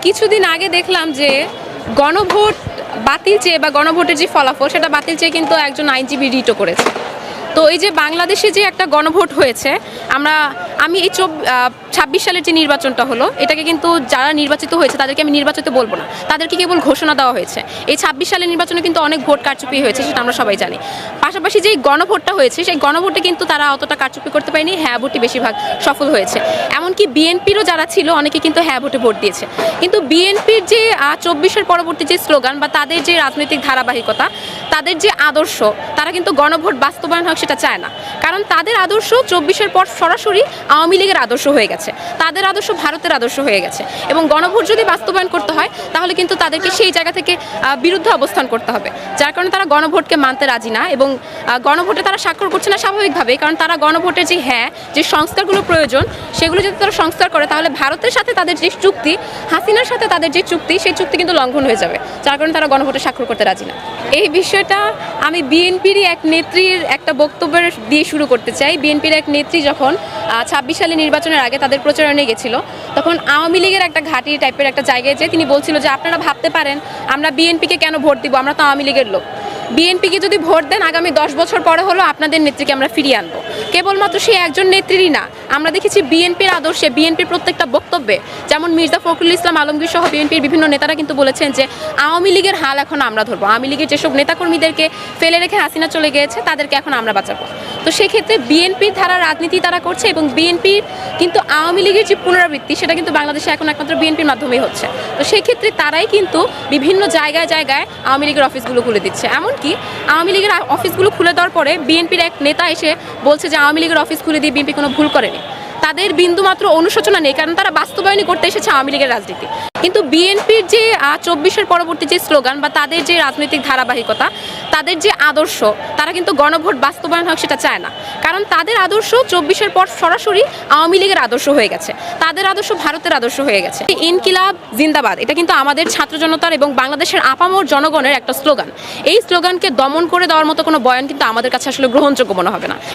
কিছুদিন আগে দেখলাম যে গণভোট বাতিল চেয়ে বা গণভোটের যে ফলাফল সেটা বাতিল চেয়ে কিন্তু একজন আইনজীবী রিটও করেছে। তো এই যে বাংলাদেশে যে একটা গণভোট হয়েছে, আমি এই 26 সালের যে নির্বাচনটা হলো, এটাকে কিন্তু যারা নির্বাচিত হয়েছে তাদেরকে আমি নির্বাচিত বলবো না, তাদেরকে কেবল ঘোষণা দেওয়া হয়েছে। এই 26 সালের নির্বাচনে কিন্তু অনেক ভোট কারচুপি হয়েছে, সেটা আমরা সবাই জানি। পাশাপাশি যে গণভোটটা হয়েছে সেই গণভোটে কিন্তু তারা অতটা কারচুপি করতে পারেনি, হ্যাঁ ভোটই বেশিরভাগ সফল হয়েছে। এমনকি বিএনপিরও যারা ছিল অনেকে কিন্তু হ্যাঁ ভোটে ভোট দিয়েছে। কিন্তু বিএনপির যে 24-এর পরবর্তী যে স্লোগান বা তাদের যে রাজনৈতিক ধারাবাহিকতা, তাদের যে আদর্শ, তারা কিন্তু গণভোট বাস্তবায়ন হোক সেটা চায় না। কারণ তাদের আদর্শ 24-এর পর সরাসরি আওয়ামী লীগের আদর্শ হয়ে গেছে, তাদের আদর্শ ভারতের আদর্শ হয়ে গেছে। এবং গণভোট যদি বাস্তবায়ন করতে হয় তাহলে কিন্তু তাদেরকে সেই জায়গা থেকে বিরুদ্ধে অবস্থান করতে হবে, যার কারণে তারা গণভোটকে মানতে রাজি না। এবং গণভোটে তারা স্বাক্ষর করছে না স্বাভাবিকভাবেই, কারণ তারা গণভোটের যে সংস্কারগুলো প্রয়োজন সেগুলো যদি তারা সংস্কার করে তাহলে ভারতের সাথে তাদের যে চুক্তি, হাসিনার সাথে তাদের যে চুক্তি, সেই চুক্তি কিন্তু লঙ্ঘন হয়ে যাবে, যার কারণে তারা গণভোটে স্বাক্ষর করতে রাজি না। এই বিষয়টা আমি বিএনপিরই এক নেত্রীর একটা বক্তব্যের দিয়ে শুরু করতে চাই। বিএনপির এক নেত্রী যখন 26 সালে নির্বাচনের আগে তাদের প্রচারণে গেছিল, তখন আওয়ামী লীগের একটা ঘাঁটি টাইপের একটা জায়গায় যেয়ে তিনি বলছিল যে আপনারা ভাবতে পারেন আমরা বিএনপিকে কেন ভোট দিব, আমরা তো আওয়ামী লীগের লোক। বিএনপিকে যদি ভোট দেন আগামী 10 বছর পরে হলো আপনাদের নেত্রীকে আমরা ফিরিয়ে আনবো। কেবলমাত্র সেই একজন নেত্রীরই না, আমরা দেখেছি বিএনপির আদর্শে, বিএনপির প্রত্যেকটা বক্তব্যে, যেমন মির্জা ফখরুল ইসলাম আলমগীর সহ বিএনপির বিভিন্ন নেতারা কিন্তু বলেছেন যে আওয়ামী লীগের হাল এখন আমরা ধরবো, আওয়ামী লীগের যেসব নেতাকর্মীদেরকে ফেলে রেখে হাসিনা চলে গিয়েছে তাদেরকে এখন আমরা বাঁচাবো। তো সেক্ষেত্রে বিএনপির ধারা রাজনীতি তারা করছে, এবং বিএনপির কিন্তু আওয়ামী লীগের যে পুনরাবৃত্তি সেটা কিন্তু বাংলাদেশে এখন একমাত্র বিএনপির মাধ্যমেই হচ্ছে। তো সেই ক্ষেত্রে তারাই কিন্তু বিভিন্ন জায়গায় জায়গায় আওয়ামী লীগের অফিসগুলো খুলে দিচ্ছে। এমনকি আওয়ামী লীগের অফিসগুলো খুলে দেওয়ার পরে বিএনপির এক নেতা এসে বলছে যে আওয়ামী লীগের অফিস খুলে দিয়ে বিএনপি কোনো ভুল করেনি। তাদের বিন্দুমাত্র অনুশোচনা নেই, কারণ তারা বাস্তবায়নই করতে এসেছে আওয়ামী লীগের রাজনীতি। কিন্তু বিএনপির যে 24-এর পরবর্তী যে স্লোগান বা তাদের যে রাজনৈতিক ধারাবাহিকতা, তাদের যে আদর্শ, তারা কিন্তু গণভোট বাস্তবায়ন হোক সেটা চায় না। কারণ তাদের আদর্শ 24-এর পর সরাসরি আওয়ামী লীগের আদর্শ হয়ে গেছে, তাদের আদর্শ ভারতের আদর্শ হয়ে গেছে। ইনকিলাব জিন্দাবাদ, এটা কিন্তু আমাদের ছাত্র জনতার এবং বাংলাদেশের আপামর জনগণের একটা স্লোগান। এই স্লোগানকে দমন করে দেওয়ার মতো কোনো বয়ান কিন্তু আমাদের কাছে আসলে গ্রহণযোগ্য মনে হবে না।